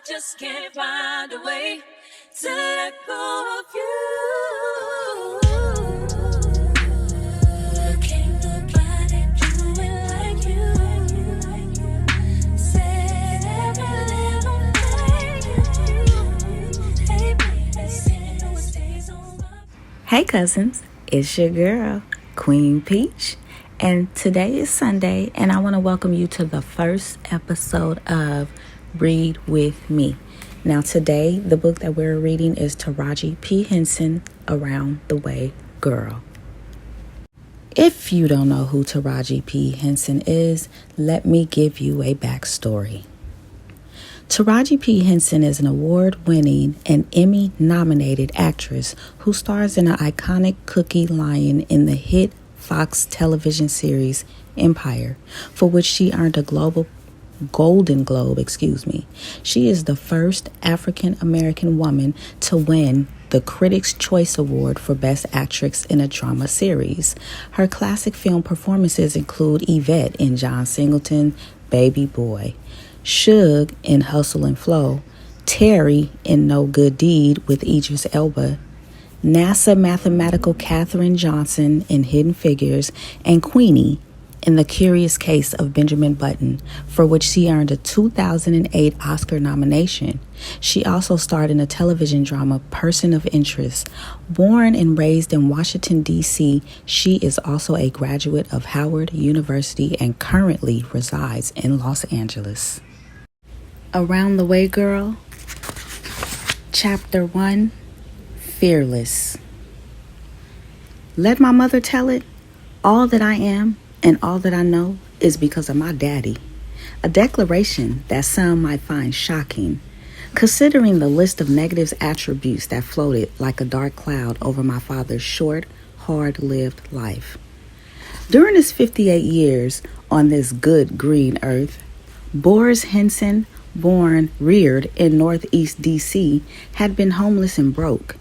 just can't find a way to let go of you. Can't nobody do it like you. Said every little thing. Hey, baby, say no stays on my. Hey cousins, it's your girl, Queen Peach, and today is Sunday, and I want to welcome you to the first episode of Read With Me. Now today, the book that we're reading is Taraji P. Henson, Around the Way Girl. If you don't know who Taraji P. Henson is, let me give you a backstory. Taraji P. Henson is an award-winning and Emmy-nominated actress who stars in an iconic Cookie Lion in the hit Fox television series Empire, for which she earned a Golden Globe. She is the first African-American woman to win the Critics' Choice Award for Best Actress in a Drama Series. Her classic film performances include Yvette in John Singleton, Baby Boy, Suge in Hustle and Flow, Terry in No Good Deed with Idris Elba, NASA mathematical Katherine Johnson in Hidden Figures, and Queenie in The Curious Case of Benjamin Button, for which she earned a 2008 Oscar nomination. She also starred in the television drama Person of Interest. Born and raised in Washington, D.C., she is also a graduate of Howard University and currently resides in Los Angeles. Around the Way Girl, Chapter 1, Fearless. Let my mother tell it. All that I am and all that I know is because of my daddy. A declaration that some might find shocking, considering the list of negative attributes that floated like a dark cloud over my father's short, hard-lived life. During his 58 years on this good green earth, Boris Henson, reared in Northeast D.C., had been homeless and broke,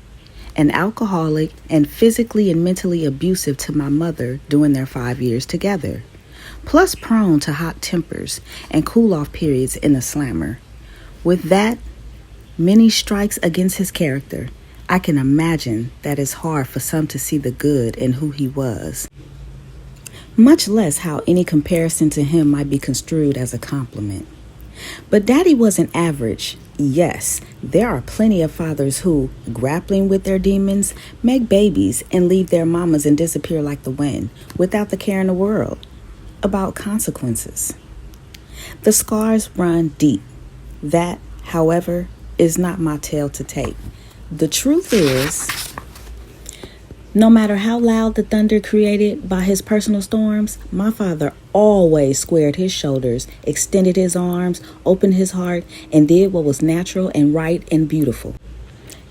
an alcoholic and physically and mentally abusive to my mother during their 5 years together, plus prone to hot tempers and cool-off periods in the slammer. With that, many strikes against his character, I can imagine that it's hard for some to see the good in who he was, much less how any comparison to him might be construed as a compliment. But Daddy wasn't average. Yes, there are plenty of fathers who, grappling with their demons, make babies and leave their mamas and disappear like the wind, without the care in the world about consequences. The scars run deep. That, however, is not my tale to take. The truth is, no matter how loud the thunder created by his personal storms, my father always squared his shoulders, extended his arms, opened his heart, and did what was natural and right and beautiful.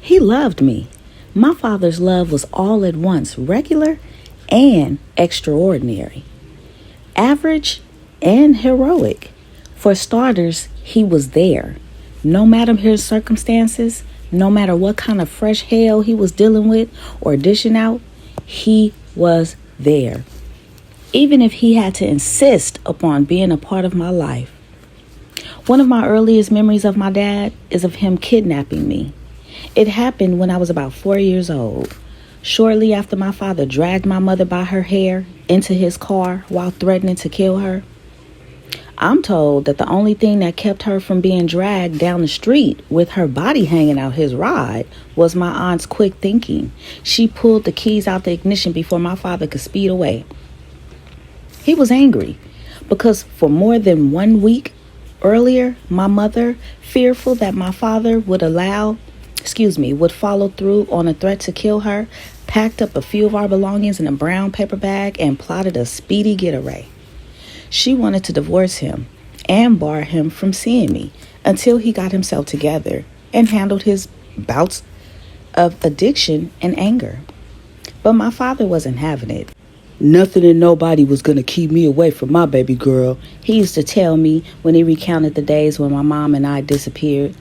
He loved me. My father's love was all at once regular and extraordinary, average and heroic. For starters, he was there. No matter his circumstances, no matter what kind of fresh hell he was dealing with or dishing out, he was there. Even if he had to insist upon being a part of my life. One of my earliest memories of my dad is of him kidnapping me. It happened when I was about 4 years old, shortly after my father dragged my mother by her hair into his car while threatening to kill her. I'm told that the only thing that kept her from being dragged down the street with her body hanging out his ride was my aunt's quick thinking. She pulled the keys out the ignition before my father could speed away. He was angry because for more than 1 week earlier, my mother, fearful that my father would follow through on a threat to kill her, packed up a few of our belongings in a brown paper bag and plotted a speedy getaway. She wanted to divorce him and bar him from seeing me until he got himself together and handled his bouts of addiction and anger. But my father wasn't having it. Nothing and nobody was going to keep me away from my baby girl, he used to tell me when he recounted the days when my mom and I disappeared.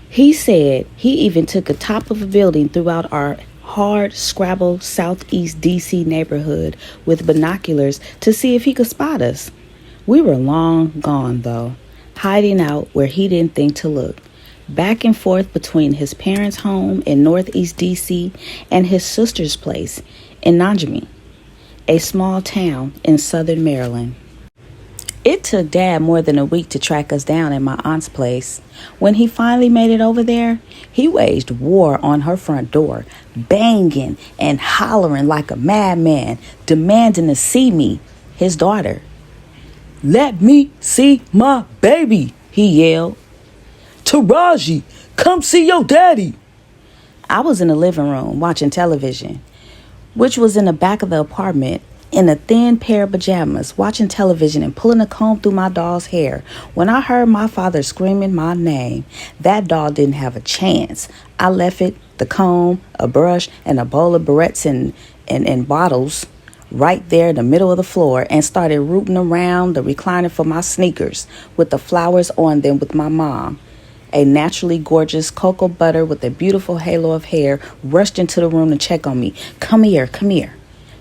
He said he even took the top of a building throughout our hard scrabble Southeast D.C. neighborhood with binoculars to see if he could spot us. We were long gone, though, hiding out where he didn't think to look, back and forth between his parents' home in Northeast DC and his sister's place in Najami, a small town in southern Maryland. It took Dad more than a week to track us down at my aunt's place. When he finally made it over there, he waged war on her front door, banging and hollering like a madman, demanding to see me, his daughter. "Let me see my baby," he yelled. "Taraji, come see your daddy." I was in the living room watching television, which was in the back of the apartment, in a thin pair of pajamas, watching television and pulling a comb through my doll's hair, when I heard my father screaming my name. That doll didn't have a chance. I left it, the comb, a brush, and a bowl of barrettes and bottles right there in the middle of the floor, and started rooting around the recliner for my sneakers with the flowers on them with my mom. A naturally gorgeous cocoa butter with a beautiful halo of hair rushed into the room to check on me. Come here,"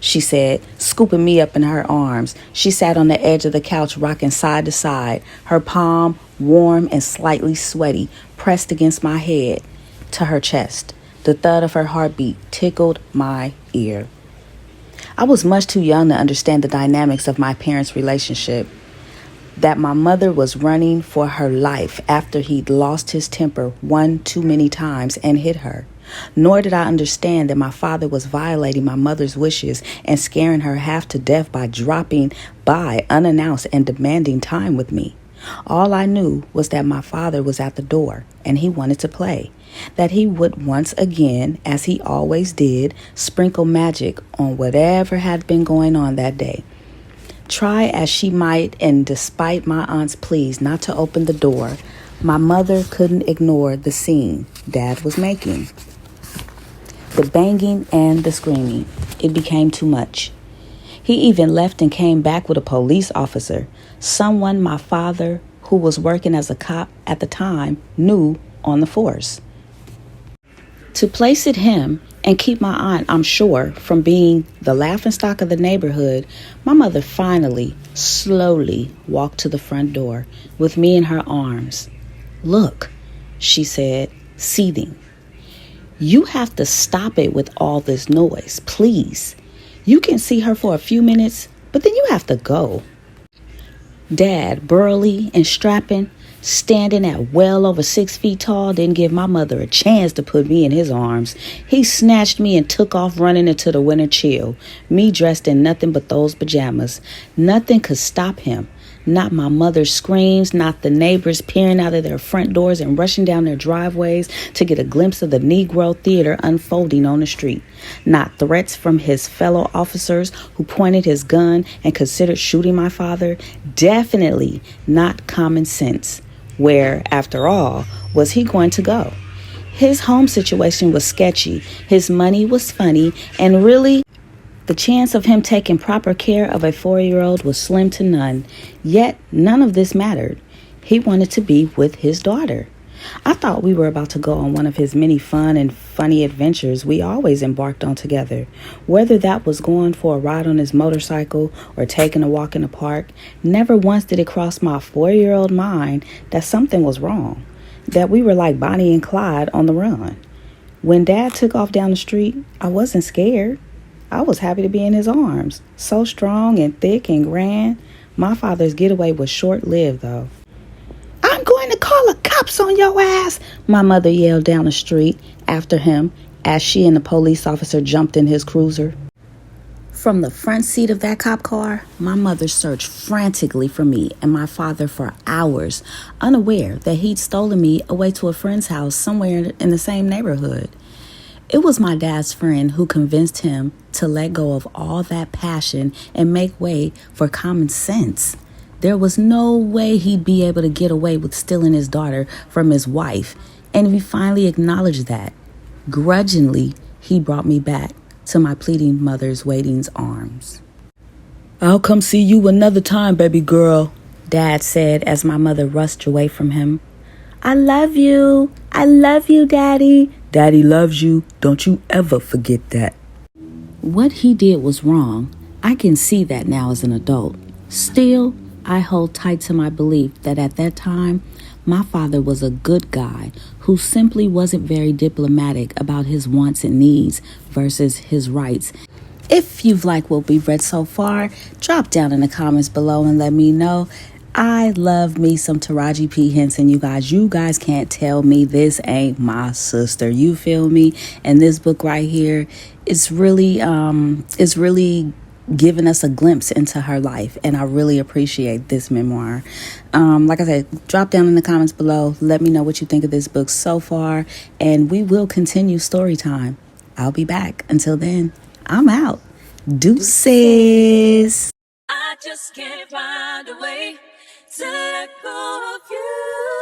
she said, scooping me up in her arms. She sat on the edge of the couch, rocking side to side, her palm, warm and slightly sweaty, pressed against my head to her chest. The thud of her heartbeat tickled my ear. I was much too young to understand the dynamics of my parents' relationship. That my mother was running for her life after he'd lost his temper one too many times and hit her. Nor did I understand that my father was violating my mother's wishes and scaring her half to death by dropping by unannounced and demanding time with me. All I knew was that my father was at the door and he wanted to play. That he would once again, as he always did, sprinkle magic on whatever had been going on that day. Try as she might, and despite my aunt's pleas not to open the door, my mother couldn't ignore the scene Dad was making. The banging and the screaming. It became too much. He even left and came back with a police officer, someone my father, who was working as a cop at the time, knew on the force. To place it him and keep my aunt, I'm sure, from being the laughingstock of the neighborhood, my mother finally, slowly walked to the front door with me in her arms. "Look," she said, seething. "You have to stop it with all this noise, please. You can see her for a few minutes, but then you have to go." Dad, burly and strapping, standing at well over 6 feet tall, didn't give my mother a chance to put me in his arms. He snatched me and took off running into the winter chill, me dressed in nothing but those pajamas. Nothing could stop him. Not my mother's screams, not the neighbors peering out of their front doors and rushing down their driveways to get a glimpse of the Negro theater unfolding on the street. Not threats from his fellow officers who pointed his gun and considered shooting my father. Definitely not common sense. Where, after all, was he going to go? His home situation was sketchy, his money was funny, and really, the chance of him taking proper care of a 4-year-old was slim to none. Yet, none of this mattered. He wanted to be with his daughter. I thought we were about to go on one of his many fun and funny adventures we always embarked on together. Whether that was going for a ride on his motorcycle or taking a walk in the park, never once did it cross my 4-year-old mind that something was wrong, that we were like Bonnie and Clyde on the run. When Dad took off down the street, I wasn't scared. I was happy to be in his arms, so strong and thick and grand. My father's getaway was short-lived, though. "I'm going to call the cops on your ass," my mother yelled down the street after him as she and the police officer jumped in his cruiser. From the front seat of that cop car, my mother searched frantically for me and my father for hours, unaware that he'd stolen me away to a friend's house somewhere in the same neighborhood. It was my dad's friend who convinced him to let go of all that passion and make way for common sense. There was no way he'd be able to get away with stealing his daughter from his wife, and he finally acknowledged that. Grudgingly, he brought me back to my pleading mother's waiting arms. "I'll come see you another time, baby girl," Dad said as my mother rushed away from him. "I love you. I love you, Daddy." "Daddy loves you. Don't you ever forget that." What he did was wrong. I can see that now as an adult. Still, I hold tight to my belief that at that time, My father was a good guy who simply wasn't very diplomatic about his wants and needs versus his rights. If you've liked what we've read so far, drop down in the comments below and let me know. I love me some Taraji P. Henson, you guys. You guys can't tell me this ain't my sister. You feel me? And this book right here is really giving us a glimpse into her life, and I really appreciate this memoir. Like I said, drop down in the comments below. Let me know what you think of this book so far, and we will continue story time. I'll be back. Until then, I'm out. Deuces. I just can't find a way to let go of you.